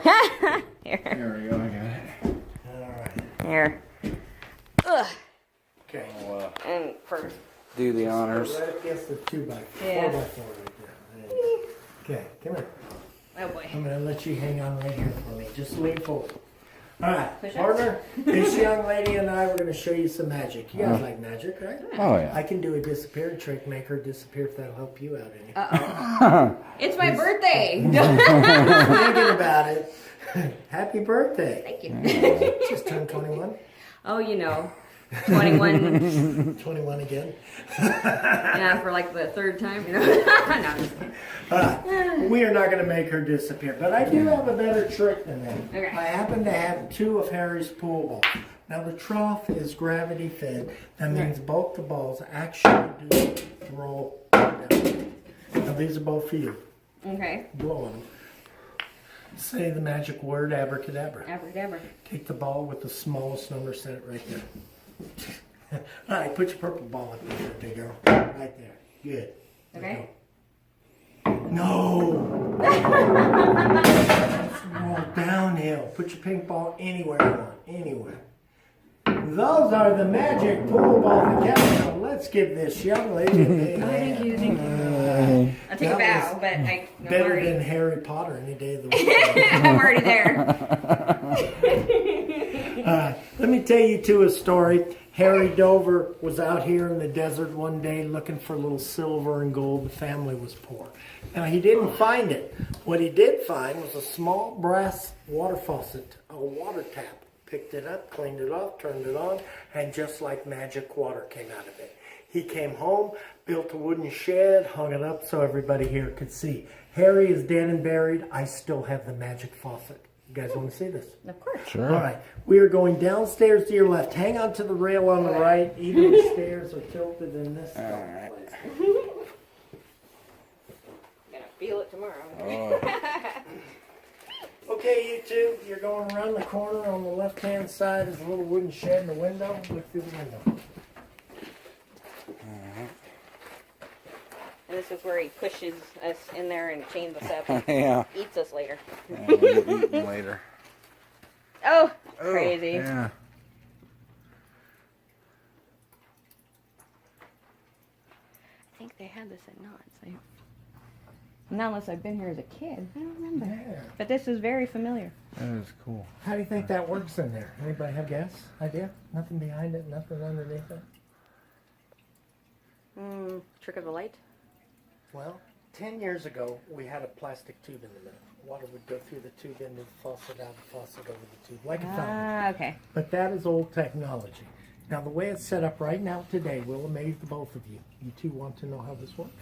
Here. There we go, I got it. Alright. Here. Ugh. Okay. And first. Do the honors. Right against the 2x4. Yeah. 4x4 right there. Okay, come here. Oh, boy. I'm going to let you hang on right here for me. Just lean forward. Alright, Push up. partner, this young lady and I were going to show you some magic. You guys like magic, right? Oh, yeah. I can do a disappear trick, make her disappear if that'll help you out any. Uh-oh. It's my birthday. Thinking about it. Happy birthday. Thank you. Just turned 21. Oh, you know. 21. 21 again. Yeah, for like the third time, you know. No, I'm just kidding. Alright, we are not going to make her disappear, but I do have a better trick than that. Okay. I happen to have 2 of Harry's pool balls. Now the trough is gravity fed. That means both the balls actually do roll down. Now these are both for you. Okay. Blow on them. Say the magic word, abracadabra. Abracadabra. Take the ball with the smallest number, set it right there. Alright, put your purple ball up there, big girl. Right there. Good. Okay. No! Roll downhill. Put your pink ball anywhere you want. Anywhere. Those are the magic pool balls of Calico. Let's give this young lady a big hand. Thank you. I'll take a bow, but I'm better already... than Harry Potter any day of the week. I'm already there. Let me tell you too a story. Harry Dover was out here in the desert one day looking for a little silver and gold. The family was poor. Now he didn't find it. What he did find was a small brass water faucet, a water tap. Picked it up, cleaned it off, turned it on, and just like magic, water came out of it. He came home, built a wooden shed, hung it up so everybody here could see. Harry is dead and buried. I still have the magic faucet. You guys want to see this? Of course. Sure. All right. We are going downstairs to your left. Hang on to the rail on the right. Even the stairs are tilted in this place. Gonna feel it tomorrow. Okay, you two, you're going around the corner. On the left-hand side is a little wooden shed and a window. Look through the window. And this is where he pushes us in there and chains us up. Yeah. Eats us later. Yeah, we'll eat them later. Oh, crazy. Yeah. I think they had this at Knott's. Not unless I've been here as a kid. I don't remember. Yeah. But this is very familiar. That is cool. How do you think that works in there? Anybody have guess? Idea? Nothing behind it? Nothing underneath it? Trick of the light? Well, 10 years ago, we had a plastic tube in the middle. Water would go through the tube into the faucet, out the faucet, over the tube, like a fountain. Ah, okay. But that is old technology. Now, the way it's set up right now today will amaze the both of you. You two want to know how this works?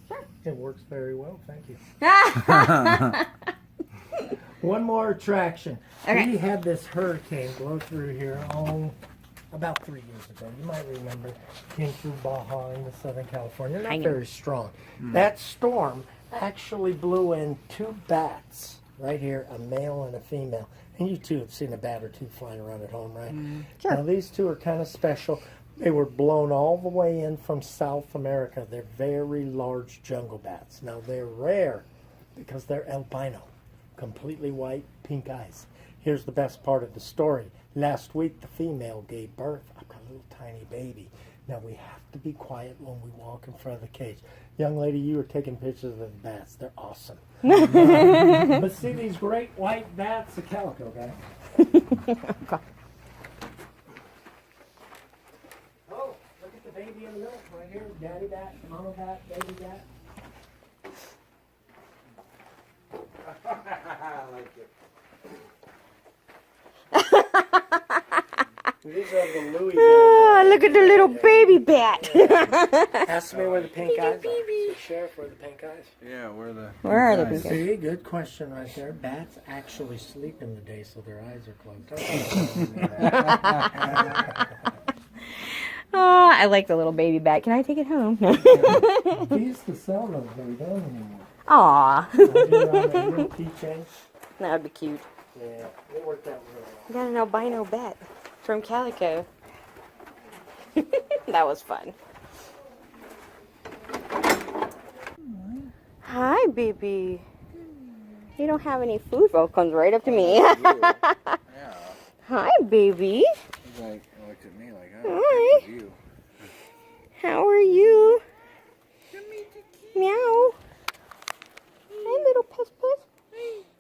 Sure. It works very well, thank you. One more attraction. Okay. We had this hurricane blow through here about 3 years ago. You might remember. Came through Baja into Southern California. Not very strong. That storm actually blew in 2 bats right here, a male and a female. And you two have seen a bat or two flying around at home, right? Sure. Now these two are kind of special. They were blown all the way in from South America. They're very large jungle bats. Now they're rare because they're albino, completely white, pink eyes. Here's the best part of the story. Last week the female gave birth. I've got a little tiny baby. Now we have to be quiet when we walk in front of the cage. Young lady, you were taking pictures of the bats. They're awesome. But see these great white bats, the Calico guy. Oh, look at the baby in the middle right here. Daddy bat, mama bat, baby bat. These are the Louis. Look at the little baby bat. Ask me where the pink eyes are. So, Sheriff, where the pink eyes? Yeah, where Where are the pink eyes? See, good question right there. Bats actually sleep in the day, so their eyes are closed. I like the little baby bat. Can I take it home? We used to sell those, but we don't anymore. Aw. I do on a little keychain. That would be cute. Yeah, it worked out really well. I got an albino bat from Calico. That was fun. Hi, baby. You don't have any food? Well, it comes right up to me. Hi, baby. He's like, looked at me like, Hi. you. How are you? Meow. Hi, little puss puss.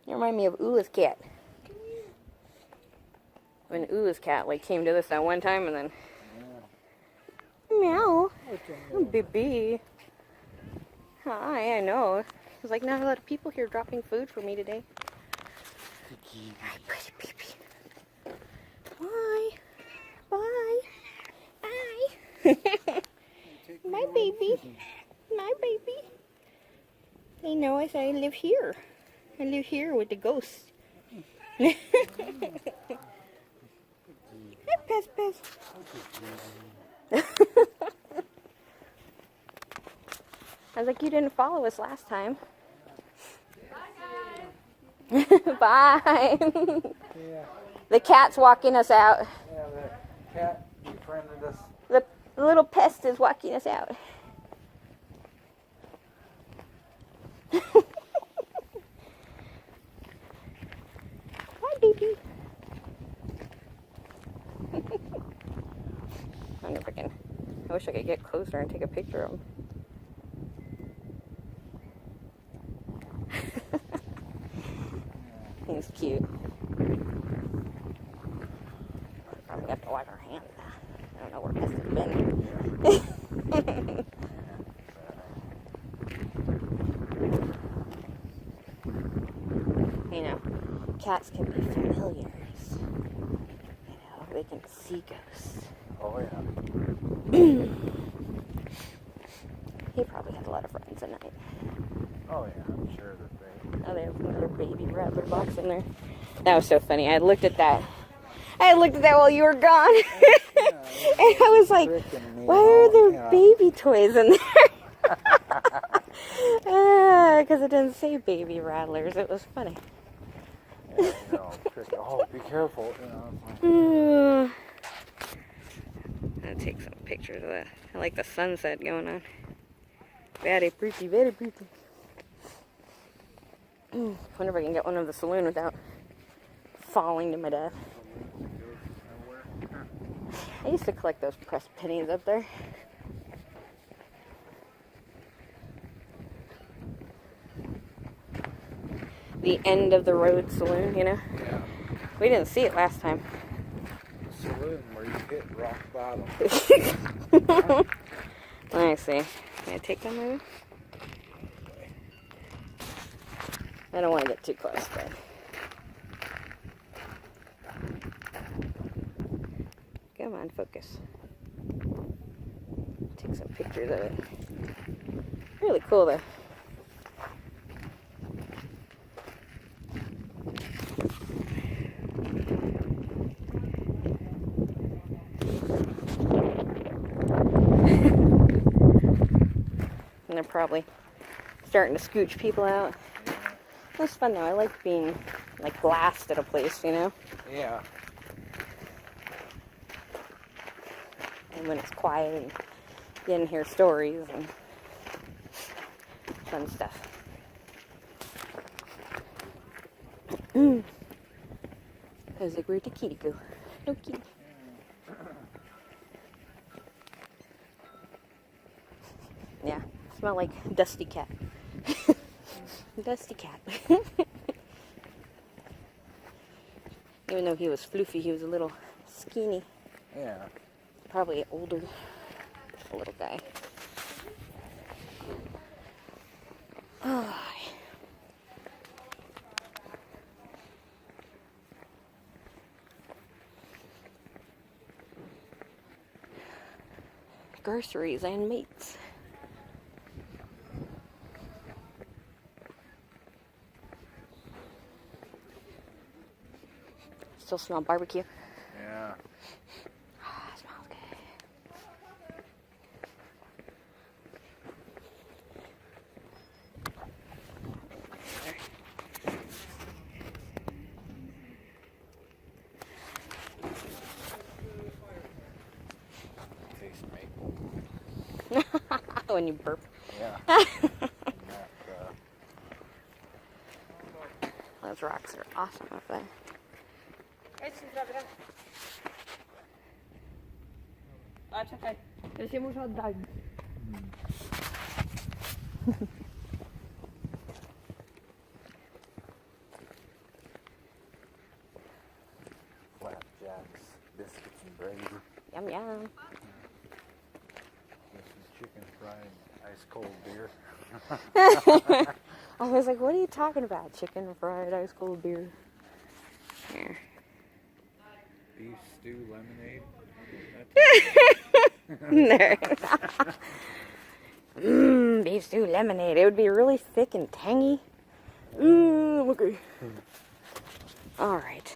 You remind me of Ula's cat. When Ula's cat came to this that one time and then meow. Oh, baby. Hi, I know. There's not a lot of people here dropping food for me today. Hi, pretty baby. Bye. Bye. Bye. My baby. My baby. They know I say I live here. I live here with the ghosts. Hi, Pez Pez. I was like, you didn't follow us last time. Bye, guys. Bye. Yeah. The cat's walking us out. Yeah, the cat befriended us. The little pest is walking us out. Hi, baby. I wish I could get closer and take a picture of him. He's cute. Probably have to wash our hands. I don't know where Pest has been. You know, cats can be familiars. You know, they can see ghosts. Oh, yeah. He probably had a lot of friends at night. Oh, yeah, I'm sure that they... Oh, they have another baby rattler box in there. That was so funny. I looked at that. I looked at that while you were gone. And I was like, why are there baby toys in there? Because it didn't say baby rattlers. It was funny. Yeah, you know, oh, be careful. You know. I'll take some pictures of that. I like the sunset going on. Very pretty, very pretty. Wonder if I can get one of the saloon without falling to my death. I used to collect those pressed pennies up there. The end of the road saloon, you know? Yeah. We didn't see it last time. Saloon where you hit rock bottom. Let me see. Can I take them maybe? I don't want to get too close, but... Come on, focus. Take some pictures of it. Really cool, though. And they're probably starting to scooch people out. It's fun though. I like being glassed at a place, you know? Yeah. And when it's quiet and you can hear stories and fun stuff. I was like, where'd the kitty go? No kitty. Yeah, smell like Dusty Cat. Dusty Cat. Even though he was floofy, he was a little skinny. Yeah. Probably older. A little guy. Oh. groceries and meats. Still smell barbecue. Yeah. Smells good. Taste maple. When you burp. Yeah. Those rocks are awesome up there. A czekaj, ja się muszę oddalić. Flapjacks, biscuits and gravy. Yum yum. This is chicken fried ice cold beer. I was like, what are you talking about? Chicken fried ice cold beer. Here. Beef stew lemonade. There. Beef stew lemonade. It would be really thick and tangy. Okay. Alright.